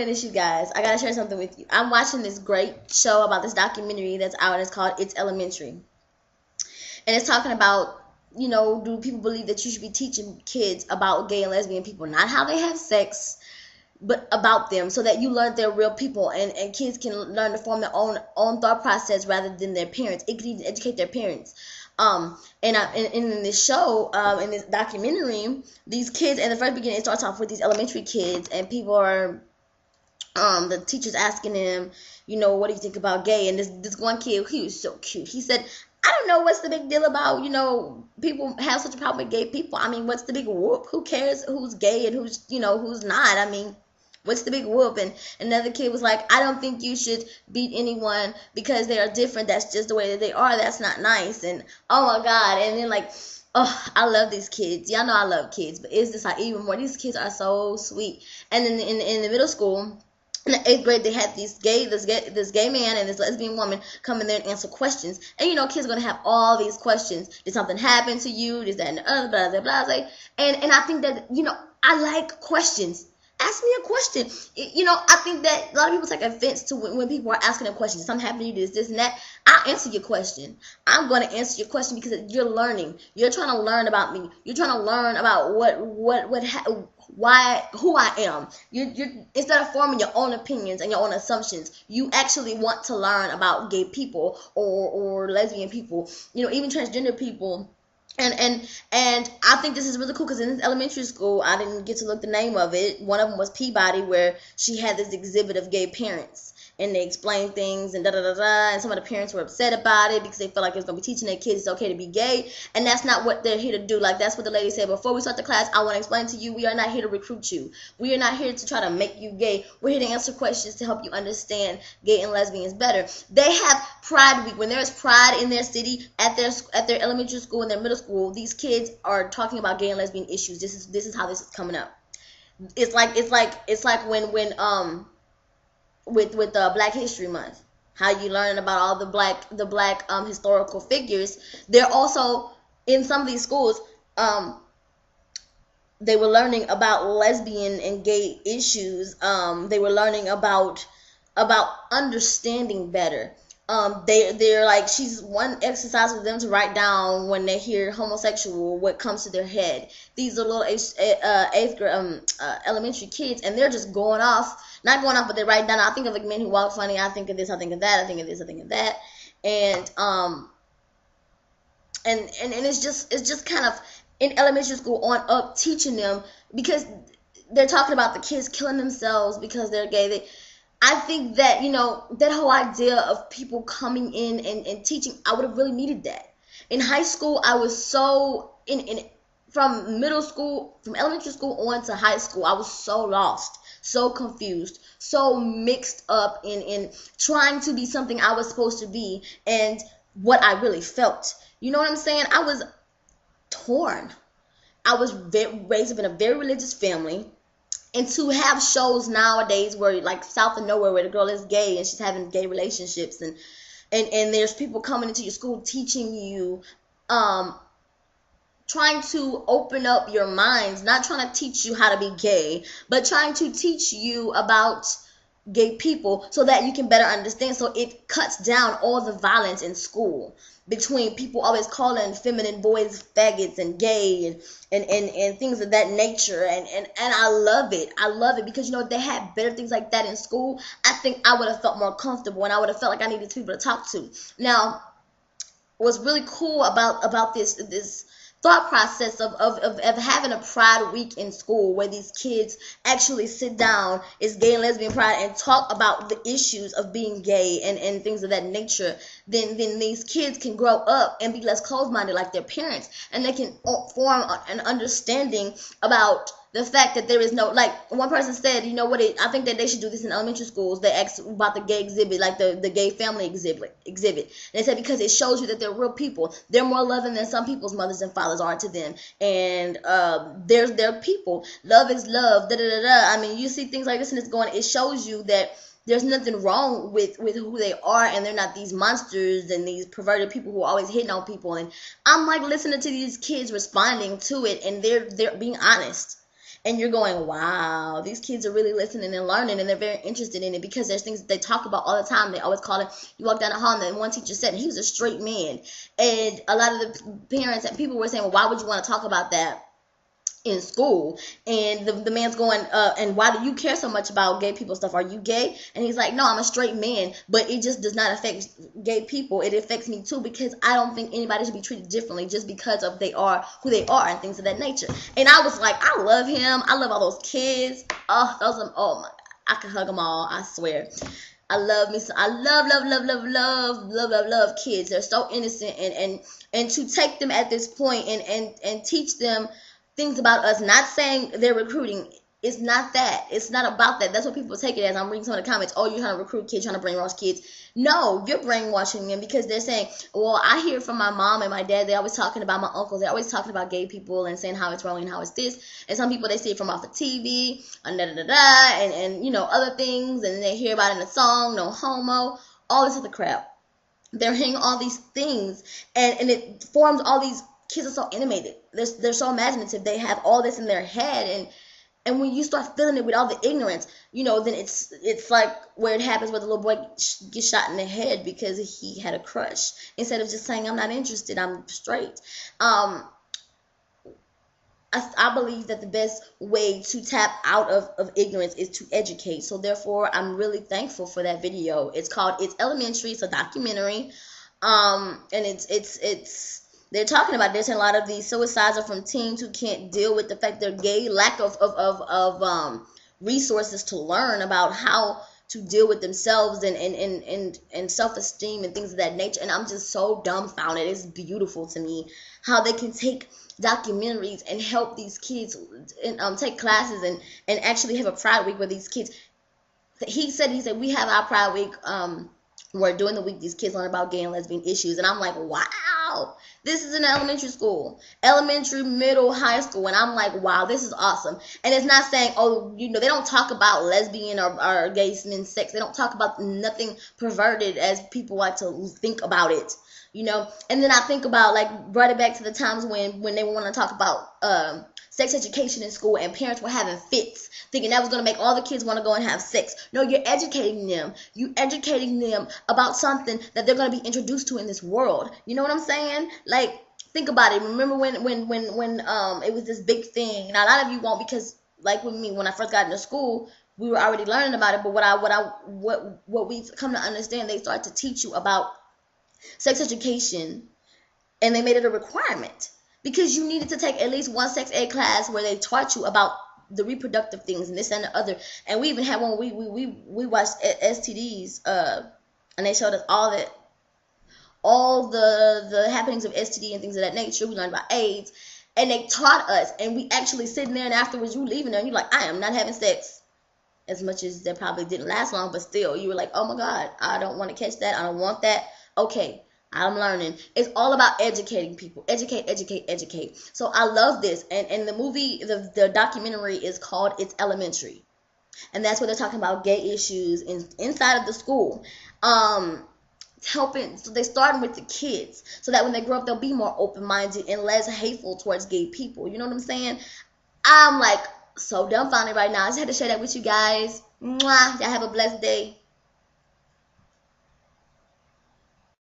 finish, you guys. I gotta share something with you. I'm watching this great show about this documentary that's out. It's called It's Elementary, and it's talking about, do people believe that you should be teaching kids about gay and lesbian people, not how they have sex, but about them, so that you learn they're real people, and kids can learn to form their own thought process rather than their parents. It could even educate their parents. And in this show, in this documentary, these kids, in the first beginning, it starts off with these elementary kids, and people are, the teacher's asking him, what do you think about gay? And this one kid, he was so cute. He said, I don't know what's the big deal about, people have such a problem with gay people. I mean, what's the big whoop? Who cares who's gay and who's not? I mean, what's the big whoop? And another kid was like, I don't think you should beat anyone because they are different. That's just the way that they are. That's not nice. And oh my God. And then I love these kids. Y'all know I love kids, but it's just even more. These kids are so sweet. And then in the middle school, in the 8th grade, they had this gay man and this lesbian woman come in there and answer questions. And kids are gonna have all these questions. Did something happen to you? Is that and the other? Blah blah blah. And I think that I like questions. Ask me a question. I think that a lot of people take offense to when people are asking them questions. Something happened to you, this, and that. I'll answer your question. I'm going to answer your question because you're learning. You're trying to learn about me. You're trying to learn about who I am. You're instead of forming your own opinions and your own assumptions, you actually want to learn about gay people or lesbian people, even transgender people. And I think this is really cool because in this elementary school, I didn't get to look the name of it. One of them was Peabody, where she had this exhibit of gay parents, and they explained things and da-da-da-da, and some of the parents were upset about it because they felt like it was going to be teaching their kids it's okay to be gay, and that's not what they're here to do. Like, that's what the lady said. Before we start the class, I want to explain to you, we are not here to recruit you. We are not here to try to make you gay. We're here to answer questions to help you understand gay and lesbians better. They have Pride Week. When there is pride in their city, at their elementary school and their middle school, these kids are talking about gay and lesbian issues. This is how this is coming up. It's like when with Black History Month, how you learn about all the black historical figures. They're also in some of these schools. They were learning about lesbian and gay issues. They were learning about understanding better. They're like, she's one exercise for them to write down when they hear homosexual, what comes to their head. These are little eighth grade elementary kids, and they're just going off. Not going off, but they write down. I think of men who walk funny. I think of this. I think of that. I think of this. I think of that. And it's just kind of in elementary school on up, teaching them, because they're talking about the kids killing themselves because they're gay. I think that that whole idea of people coming in and teaching, I would have really needed that. In high school, I was so from middle school, from elementary school on to high school, I was so lost, so confused, so mixed up in trying to be something I was supposed to be and what I really felt. You know what I'm saying? I was torn. I was raised up in a very religious family. And to have shows nowadays where, like South of Nowhere, where the girl is gay and she's having gay relationships, and there's people coming into your school teaching you, trying to open up your minds, not trying to teach you how to be gay, but trying to teach you about gay people so that you can better understand. So it cuts down all the violence in school between people always calling feminine boys faggots and gay and things of that nature. And I love it. I love it because, if they had better things like that in school, I think I would have felt more comfortable and I would have felt like I needed people to talk to. Now, what's really cool about this thought process of having a Pride Week in school where these kids actually sit down, it's gay and lesbian pride, and talk about the issues of being gay and things of that nature, then these kids can grow up and be less closed-minded like their parents, and they can form an understanding about the fact that there is no, like one person said, I think that they should do this in elementary schools. They asked about the gay exhibit, like the gay family exhibit. And they said because it shows you that they're real people. They're more loving than some people's mothers and fathers are to them. And they're people. Love is love. Da da da da. I mean, you see things like this and it shows you that there's nothing wrong with who they are, and they're not these monsters and these perverted people who are always hitting on people. And I'm like listening to these kids responding to it, and they're being honest. And you're going, wow, these kids are really listening and learning, and they're very interested in it because there's things that they talk about all the time. They always call it, you walk down the hall, and one teacher said, and he was a straight man. And a lot of the parents and people were saying, well, why would you want to talk about that in school? And the man's going, and why do you care so much about gay people stuff? Are you gay? And he's like, no, I'm a straight man, but it just does not affect gay people. It affects me too, because I don't think anybody should be treated differently just because of they are who they are and things of that nature. And I was like, I love him. I love all those kids. Oh my, I could hug them all, I swear. I love me some, I love kids. They're so innocent, and to take them at this point and teach them things about us, not saying they're recruiting. It's not that. It's not about that. That's what people take it as. I'm reading some of the comments. Oh, you're trying to recruit kids, trying to brainwash kids. No, you're brainwashing them because they're saying, well, I hear from my mom and my dad, they're always talking about my uncles. They're always talking about gay people and saying how it's wrong and how it's this. And some people, they see it from off the TV and and you know, other things. And they hear about it in a song, no homo, all this other crap. They're hearing all these things, and it forms all these kids are so animated. They're so imaginative. They have all this in their head, and when you start feeling it with all the ignorance, you know, then it's like where it happens where the little boy gets shot in the head because he had a crush. Instead of just saying, I'm not interested, I'm straight. I believe that the best way to tap out of ignorance is to educate. So therefore, I'm really thankful for that video. It's called It's Elementary. It's a documentary. And it's they're talking about this, and a lot of these suicides are from teens who can't deal with the fact they're gay, lack of resources to learn about how to deal with themselves and self-esteem and things of that nature. And I'm just so dumbfounded. It's beautiful to me how they can take documentaries and help these kids and take classes and actually have a Pride Week where these kids, he said we have our Pride Week where during the week these kids learn about gay and lesbian issues. And I'm like, wow, this is an elementary school, elementary, middle, high school. And I'm like, wow, this is awesome. And it's not saying, oh, you know, they don't talk about lesbian or gay men's sex. They don't talk about nothing perverted as people like to think about it, you know. And then I think about, like, brought it back to the times when they want to talk about sex education in school, and parents were having fits, thinking that was going to make all the kids want to go and have sex. No, you're educating them. You're educating them about something that they're going to be introduced to in this world. You know what I'm saying? Like, think about it. Remember when it was this big thing? Now, a lot of you won't, because, like with me, when I first got into school, we were already learning about it. But what we've come to understand, they start to teach you about sex education, and they made it a requirement. Because you needed to take at least one sex ed class where they taught you about the reproductive things and this and the other. And we even had one we watched STDs, and they showed us all the happenings of STD and things of that nature. We learned about AIDS, and they taught us. And we actually sitting there, and afterwards you leaving there, and you're like, I am not having sex. As much as that probably didn't last long, but still, you were like, oh my God, I don't want to catch that. I don't want that. Okay. I'm learning. It's all about educating people. Educate. So I love this. And the movie, the documentary is called It's Elementary. And that's what they're talking about, gay issues inside of the school. Helping, so they starting with the kids so that when they grow up, they'll be more open-minded and less hateful towards gay people. You know what I'm saying? I'm like so dumbfounded right now. I just had to share that with you guys. Mwah. Y'all have a blessed day.